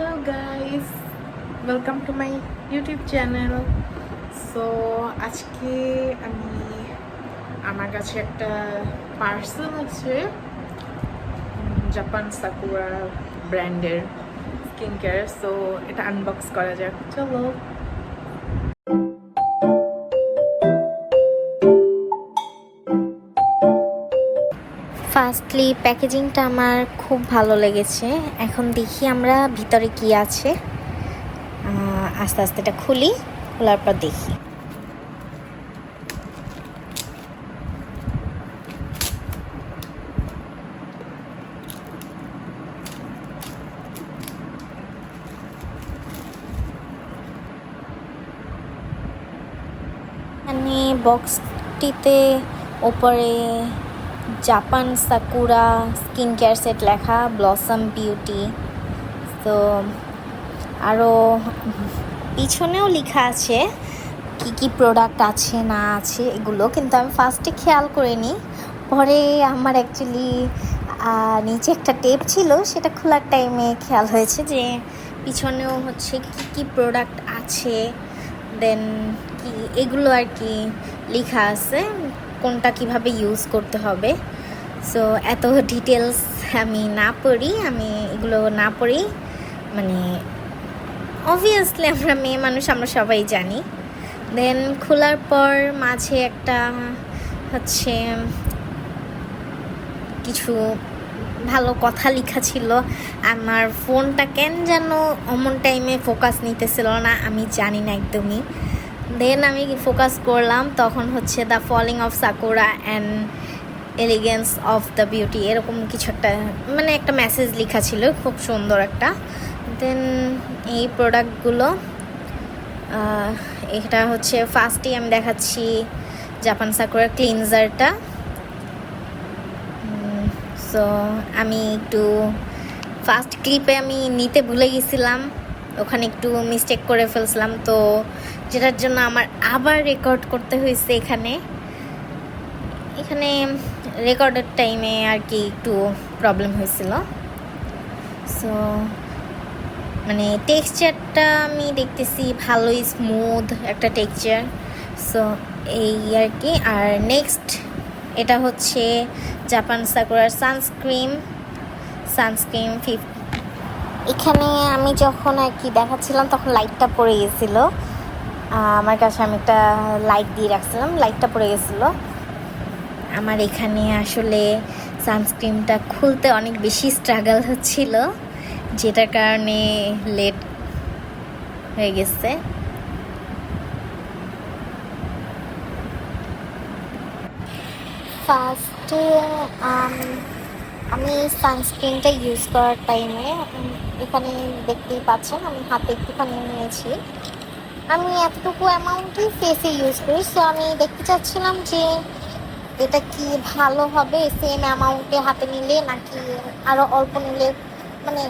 Hello guys, welcome to my YouTube channel. So আজকে আমি আমার কাছে একটা পার্সেল আছে জাপান সাকুরা ব্র্যান্ডের স্কিন কেয়ার। সো এটা আনবক্স করা যাক, চলো। ফার্স্টলি প্যাকেজিংটা আমার খুব ভালো লেগেছে। এখন দেখি আমরা ভিতরে কি আছে। আস্তে আস্তে এটা খোলার পর দেখি। এখানে বক্সটিতে ওপরে Japan sakura skin care set লেখা, ব্লসম বিউটি। তো আরও পিছনেও লেখা আছে কি কি প্রোডাক্ট আছে না আছে এগুলো, কিন্তু আমি ফার্স্টে খেয়াল করিনি। পরে আমার অ্যাকচুয়ালি নিচে একটা টেপ ছিল, সেটা খোলার টাইমে খেয়াল হয়েছে যে পিছনেও হচ্ছে কি কি প্রোডাক্ট আছে, দেন কি এগুলো আর কি লেখা আছে, কোনটা কিভাবে ইউজ করতে হবে। সো এত ডিটেলস আমি এগুলো না পড়ি, মানে অবভিয়াসলি আমরা মেয়ে মানুষ, আমরা সবাই জানি। দেন খোলার পর মাঝে একটা হচ্ছে কিছু ভালো কথা লেখা ছিল। আমার ফোনটা কেন যেন অমন টাইমে ফোকাস নিতেছিল না, আমি জানি না একদমই। দেন আমি ফোকাস করলাম, তখন হচ্ছে the falling of sakura and elegance of the beauty, এরকম কিছু একটা, মানে একটা মেসেজ লেখা ছিল, খুব সুন্দর একটা। দেন এই প্রোডাক্টগুলো, এটা হচ্ছে ফার্স্টেই আমি দেখাচ্ছি জাপান সাকুরা ক্লিনজারটা। সো আমি একটু ফার্স্ট ক্লিপে আমি নিতে ভুলে গেছিলাম, ওখানে একটু মিস্টেক করে ফেলছিলাম, তো যেটার জন্য আমার আবার রেকর্ড করতে হয়েছে। এখানে রেকর্ডের টাইমে আর কি একটু প্রবলেম হয়েছিল। সো মানে টেক্সচারটা আমি দেখতেছি ভালোই স্মুথ একটা টেক্সচার। সো এই আর কি। আর নেক্সট এটা হচ্ছে জাপান সাকুরার সানস্ক্রিন 50। এখানে আমি যখন আর কি দেখাচ্ছিলাম তখন লাইটটা পড়ে গেছিলো আমার কাছে, আমি একটা লাইট দিয়ে রাখছিলাম, লাইটটা পড়ে গেছিলো আমার। এখানে আসলে সানস্ক্রিনটা খুলতে অনেক বেশি স্ট্রাগল হচ্ছিল, যেটার কারণে লেট হয়ে গেছে। ফার্স্টে আমি সানস্ক্রিনটা ইউজ করার টাইমে এখানে দেখতেই পাচ্ছেন আমি হাতে একটুখানি নিয়েছি। আমি এতটুকু অ্যামাউন্টই ফেসে ইউজ করি। সো আমি দেখতে চাচ্ছিলাম যে এটা কি ভালো হবে সেম অ্যামাউন্টে হাতে নিলে নাকি আরও অল্প নিলে। মানে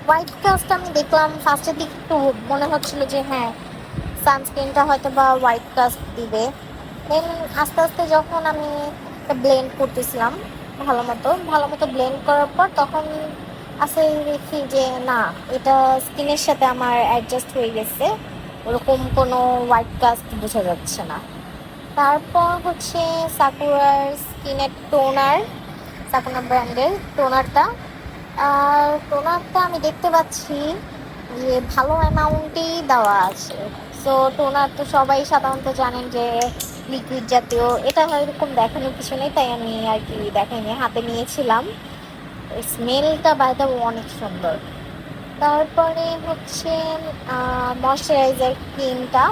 হোয়াইট কাস্টটা আমি দেখলাম ফার্স্টের দিকে একটু মনে হচ্ছিল যে হ্যাঁ সানস্ক্রিনটা হয়তো বা হোয়াইট কাস্ট দিবে। দেন আস্তে আস্তে যখন আমি ব্লেন্ড করতেছিলাম ভালো মতো ব্লেন্ড করার পর তখন আসলে দেখি যে না, এটা স্কিনের সাথে আমার অ্যাডজাস্ট হয়ে গেছে, ওরকম কোনো হোয়াইট কাস্ট বোঝা যাচ্ছে না। তারপর হচ্ছে সাকুরার স্কিনের সাকুরা ব্র্যান্ডের টোনারটা আমি দেখতে পাচ্ছি যে ভালো অ্যামাউন্টেই দেওয়া আছে। সো টোনার তো সবাই সাধারণত জানেন যে লিকুইড জাতীয়, এটা এরকম দেখানোর কিছু নেই, তাই আমি আর কি দেখাইনি, হাতে নিয়েছিলাম। স্মেলটা বাইরে অনেক সুন্দর। তারপরে হচ্ছে ময়শ্চারাইজার ক্রিমটা,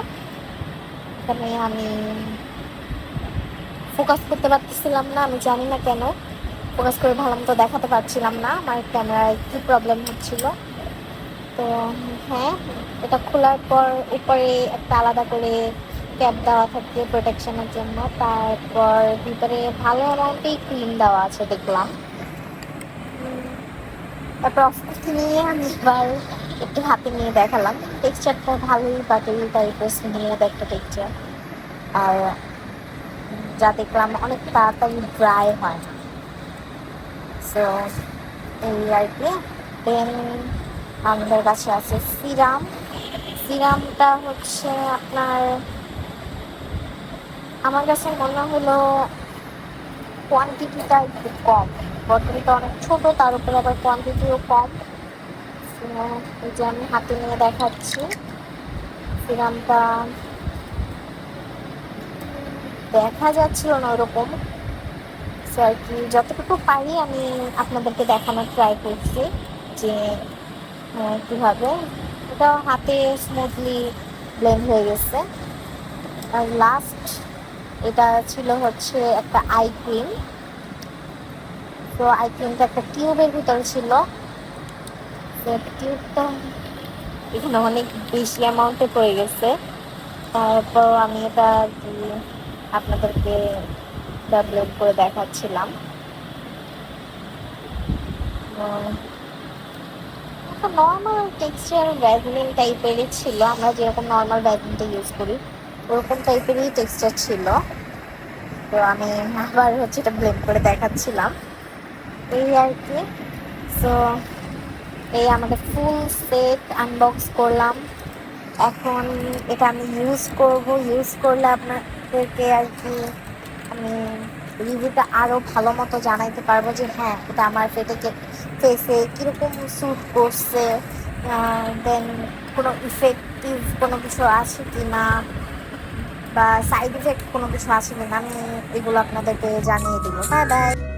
এখানে আমি ফোকাস করতে পারতেছিলাম না, আমি জানি না কেন ফোকাস করে ভালো মতো দেখাতে পারছিলাম না, আমার ক্যামেরায় কী প্রবলেম হচ্ছিল। তো হ্যাঁ, এটা খোলার পর উপরে একটা আলাদা করে ক্যাপ দেওয়া থাকে প্রোটেকশনের জন্য। তারপর ভিতরে ভালো অ্যামাউন্টেই ক্রিম দেওয়া আছে দেখলাম। তারপর অফকোর্স নিয়ে আমি এবার একটু হাতে নিয়ে দেখালাম, টেক্সচারটা ভালোই বাটারি টাইপের স্মুথ একটা টেক্সচার। আর যা দেখলাম অনেক তাড়াতাড়ি ড্রাই হয় না। সো এই আর কি। দেন আমাদের কাছে আছে সিরাম। সিরামটা হচ্ছে আপনার, আমার কাছে মনে হলো কোয়ান্টিটিটা একটু কম, বোতলটা অনেক ছোট, তার উপরে আবার কোয়ান্টিটিও কম। এই যে আমি হাতে নিয়ে দেখাচ্ছি, সিরামটা দেখা যাচ্ছিল না ওরকম, সো আর কি যতটুকু পারি আমি আপনাদেরকে দেখানোর ট্রাই করছি যে কীভাবে এটা হাতে স্মুথলি ব্লেন্ড হয়ে গেছে। আর লাস্ট এটা ছিল হচ্ছে একটা আই ক্রিম। তো আই ক্রিমটা একটা টিউবের ভিতরে ছিল। তো টিউবটা এখানে অনেক বেশি অ্যামাউন্টে পড়ে গেছে, তারপর আমি এটা আর কি আপনাদেরকে ব্লেন্ড করে দেখাচ্ছিলাম। নর্মাল টেক্সচার ভ্যাসলিন টাইপেরই ছিল, আমরা যেরকম নর্মাল ভ্যাসলিনটা ইউজ করি ওরকম টাইপেরই টেক্সচার ছিল। তো আমি আবার হচ্ছে এটা ব্লেন্ড করে দেখাচ্ছিলাম, এই আর কি। সো এই আমাদের ফুল সেট আনবক্স করলাম। এখন এটা আমি ইউজ করব, ইউজ করলে আপনাদেরকে আর কি আমি রিভিউটা আরও ভালো মতো জানাইতে পারবো যে হ্যাঁ এটা আমার ফেসে কীরকম স্যুট করছে, দেন কোনো ইফেক্টিভ কোনো কিছু আছে কি না, বা সাইড ইফেক্ট কোনো কিছু আছে কি না, আমি এগুলো আপনাদেরকে জানিয়ে দেবো। Bye bye.